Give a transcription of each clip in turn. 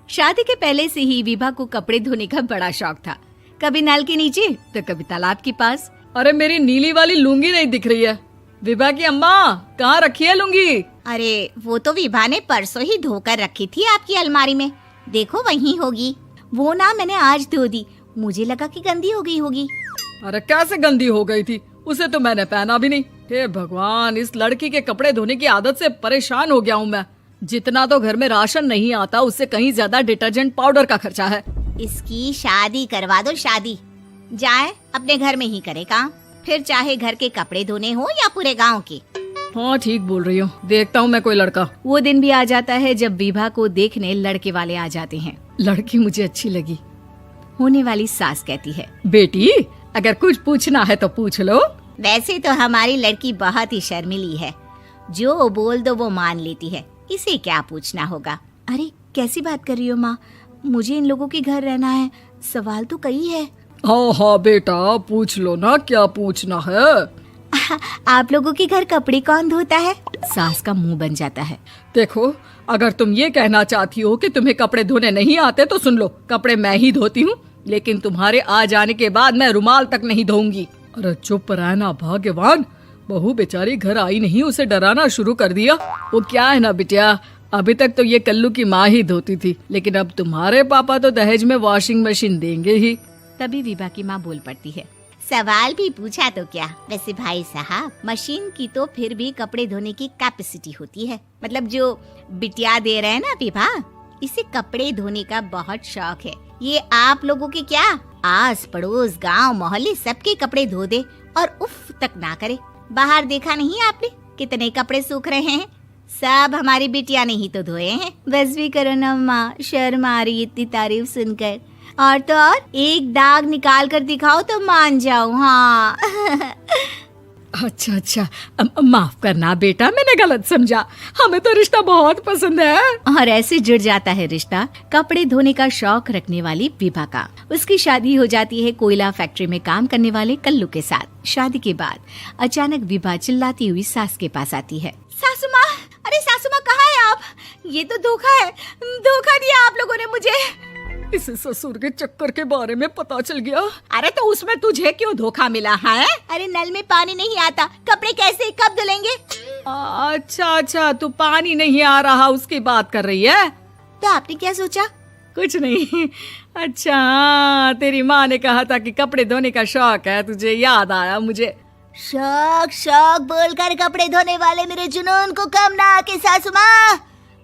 शादी के पहले से ही विभा को कपड़े धोने का बड़ा शौक था। कभी नल के नीचे तो कभी तालाब के पास। अरे मेरी नीली वाली लुंगी नहीं दिख रही है। विभा की अम्मा, कहाँ रखी है लुंगी? अरे वो तो विभा ने परसों ही धोकर रखी थी आपकी अलमारी में, देखो वहीं होगी। वो ना मैंने आज धो दी, मुझे लगा कि गंदी हो गई होगी। अरे कैसे गंदी हो गई थी? उसे तो मैंने पहना भी नहीं। हे भगवान, इस लड़की के कपड़े धोने की आदत से परेशान हो गया हूँ मैं। जितना तो घर में राशन नहीं आता, उससे कहीं ज्यादा डिटर्जेंट पाउडर का खर्चा है। इसकी शादी करवा दो, शादी। जाए अपने घर में ही करे काम, फिर चाहे घर के कपड़े धोने हो या पूरे गांव के। हाँ ठीक बोल रही हो, देखता हूँ मैं कोई लड़का। वो दिन भी आ जाता है जब विभा को देखने लड़के वाले आ जाते हैं। लड़की मुझे अच्छी लगी। होने वाली सास कहती है, बेटी अगर कुछ पूछना है तो पूछ लो। वैसे तो हमारी लड़की बहुत ही शर्मीली है, जो बोल दो वो मान लेती है, इसे क्या पूछना होगा। अरे कैसी बात कर रही हो माँ, मुझे इन लोगों के घर रहना है, सवाल तो कई है। हाँ हाँ बेटा, पूछ लो ना, क्या पूछना है। आप लोगों के घर कपड़े कौन धोता है? सास का मुंह बन जाता है। देखो, अगर तुम ये कहना चाहती हो कि तुम्हें कपड़े धोने नहीं आते तो सुन लो, कपड़े मैं ही धोती हूँ, लेकिन तुम्हारे आ जाने के बाद मैं रुमाल तक नहीं धोऊंगी। अरे चुप रहना भाग्यवान, बहू बेचारी घर आई नहीं, उसे डराना शुरू कर दिया। वो क्या है ना बिटिया, अभी तक तो ये कल्लू की माँ ही धोती थी, लेकिन अब तुम्हारे पापा तो दहेज में वॉशिंग मशीन देंगे ही। तभी विभा की माँ बोल पड़ती है, सवाल भी पूछा तो क्या। वैसे भाई साहब, मशीन की तो फिर भी कपड़े धोने की कैपेसिटी होती है। मतलब जो बिटिया दे रहे हैं ना विभा, इसे कपड़े धोने का बहुत शौक है। ये आप लोगों के क्या, आस पड़ोस गांव मोहल्ले सबके कपड़े धो दे और उफ तक ना करे। बाहर देखा नहीं आपने कितने कपड़े सूख रहे हैं? सब हमारी बिटिया ने ही तो धोए हैं। बस भी करो ना माँ, शर्म आ रही इतनी तारीफ सुनकर। और तो और एक दाग निकाल कर दिखाओ तो मान जाऊं। हाँ अच्छा, माफ करना बेटा, मैंने गलत समझा। हमें तो रिश्ता बहुत पसंद है। और ऐसे जुड़ जाता है रिश्ता कपड़े धोने का शौक रखने वाली विभा का। उसकी शादी हो जाती है कोयला फैक्ट्री में काम करने वाले कल्लू के साथ। शादी के बाद अचानक विभा चिल्लाती हुई सास के पास आती है। सासू माँ, अरे सासू माँ कहाँ है आप? ये तो धोखा है, धोखा दिया आप लोगों ने मुझे। इसे ससुर के चक्कर के बारे में पता चल गया। अरे तो उसमें तुझे क्यों धोखा मिला है? अरे नल में पानी नहीं आता, कपड़े कैसे कब धुलेंगे? अच्छा, तू पानी नहीं आ रहा उसकी बात कर रही है। तो आपने क्या सोचा? कुछ नहीं। अच्छा, तेरी माँ ने कहा था कि कपड़े धोने का शौक है तुझे, याद आया मुझे। शौक बोलकर कपड़े धोने वाले मेरे जुनून को कम ना आके सासू माँ,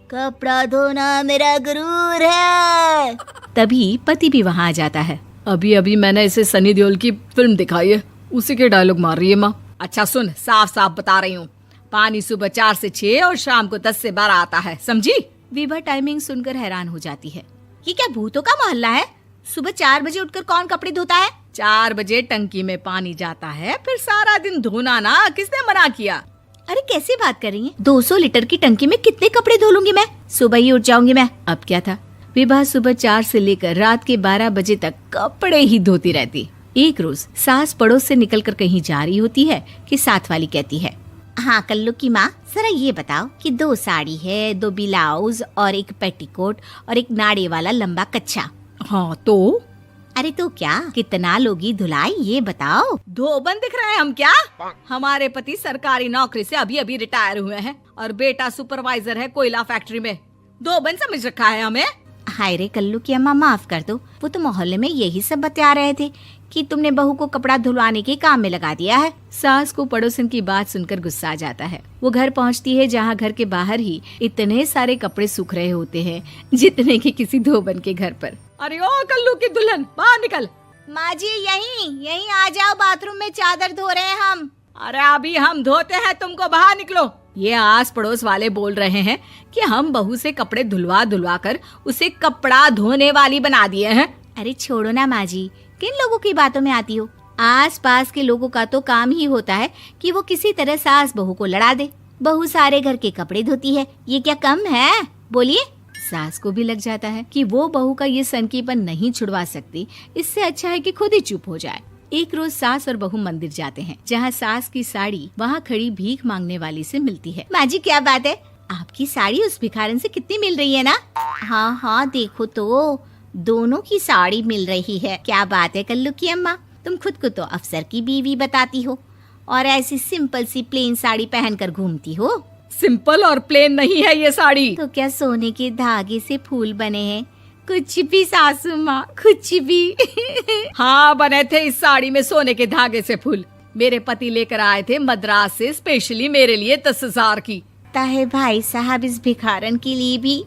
कपड़ा धोना मेरा गुरूर है। तभी पति भी वहाँ आ जाता है। अभी मैंने इसे सनी देओल की फिल्म दिखाई है, उसी के डायलॉग मार रही है माँ। अच्छा सुन, साफ बता रही हूँ, पानी सुबह 4 से 6 और शाम को 10 से 12 आता है, समझी? विभा टाइमिंग सुनकर हैरान हो जाती है। ये क्या भूतों का मोहल्ला है? सुबह 4 बजे उठकर कौन कपड़े धोता है? 4 बजे टंकी में पानी जाता है, फिर सारा दिन धोना ना, किसने मना किया? अरे कैसी बात कर रही हैं? 200 लीटर की टंकी में कितने कपड़े धो लूंगी मैं? सुबह ही उठ जाऊंगी मैं। अब क्या था, विभा सुबह 4 से लेकर रात के 12 बजे तक कपड़े ही धोती रहती। एक रोज सास पड़ोस से निकलकर कहीं जा रही होती है कि साथ वाली कहती है, हाँ कल्लू की माँ, जरा ये बताओ कि 2 साड़ी है, 2 ब्लाउज और एक पेटीकोट और एक नाड़े वाला लंबा कच्छा। हाँ तो? अरे तो क्या, कितना लोगी धुलाई ये बताओ। धोबन दिख रहे हैं हम क्या? हमारे पति सरकारी नौकरी से अभी रिटायर हुए हैं और बेटा सुपरवाइजर है कोयला फैक्ट्री में। धोबन समझ रखा है हमें? हाय रे कल्लू की अम्मा, माफ कर दो, वो तो मोहल्ले में यही सब बता रहे थे कि तुमने बहू को कपड़ा धुलवाने के काम में लगा दिया है। सास को पड़ोसन की बात सुनकर गुस्सा आ जाता है। वो घर पहुंचती है जहां घर के बाहर ही इतने सारे कपड़े सूख रहे होते हैं जितने कि किसी धोबन के घर पर। अरे ओ कल्लू की दुल्हन, बाहर निकल। माँ जी यहीं आ जाओ, बाथरूम में चादर धो रहे हैं हम। अरे अभी हम धोते हैं, तुमको बाहर निकलो। ये आस पड़ोस वाले बोल रहे हैं कि हम बहू से कपड़े धुलवा कर उसे कपड़ा धोने वाली बना दिए हैं। अरे छोड़ो ना माँ जी, किन लोगों की बातों में आती हो? आस पास के लोगों का तो काम ही होता है कि वो किसी तरह सास बहू को लड़ा दे। बहू सारे घर के कपड़े धोती है, ये क्या कम है? बोलिए। सास को भी लग जाता है कि वो बहू का ये सनकीपन नहीं छुड़वा सकती, इससे अच्छा है कि खुद ही चुप हो जाए। एक रोज सास और बहू मंदिर जाते हैं, जहाँ सास की साड़ी वहाँ खड़ी भीख मांगने वाली से मिलती है। माँ जी क्या बात है, आपकी साड़ी उस भिखारन से कितनी मिल रही है ना? हाँ हाँ देखो तो, दोनों की साड़ी मिल रही है। क्या बात है कल्लू की अम्मा, तुम खुद को तो अफसर की बीवी बताती हो और ऐसी सिंपल सी प्लेन साड़ी पहनकर घूमती हो। सिंपल और प्लेन नहीं है ये साड़ी। तो क्या सोने के धागे से फूल बने हैं? कुछ भी सासू माँ, कुछ भी। हाँ बने थे इस साड़ी में सोने के धागे से फूल। मेरे पति लेकर आए थे मद्रास से स्पेशली मेरे लिए 10,000 की। ताहे भाई साहब इस भिखारन के लिए भी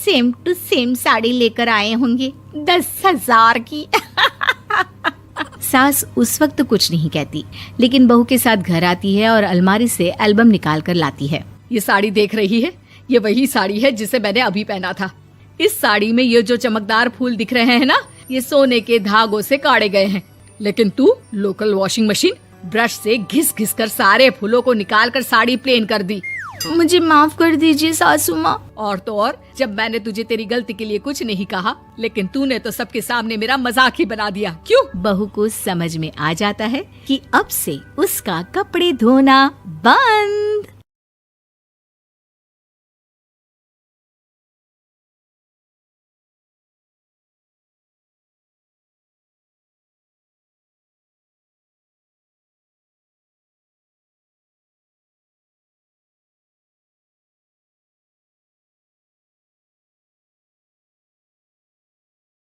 सेम टू सेम साड़ी लेकर आए होंगे 10,000 की। सास उस वक्त तो कुछ नहीं कहती, लेकिन बहू के साथ घर आती है और अलमारी से एल्बम निकाल कर लाती है। ये साड़ी देख रही है, ये वही साड़ी है जिसे मैंने अभी पहना था। इस साड़ी में ये जो चमकदार फूल दिख रहे हैं ना, ये सोने के धागों से काढ़े गए हैं। लेकिन तू लोकल वॉशिंग मशीन ब्रश से घिस घिस कर सारे फूलों को निकाल कर साड़ी प्लेन कर दी। मुझे माफ कर दीजिए सासू माँ। और तो और, जब मैंने तुझे तेरी गलती के लिए कुछ नहीं कहा, लेकिन तूने तो सबके सामने मेरा मजाक ही बना दिया। क्यों? बहू को समझ में आ जाता है कि अब से उसका कपड़े धोना बंद।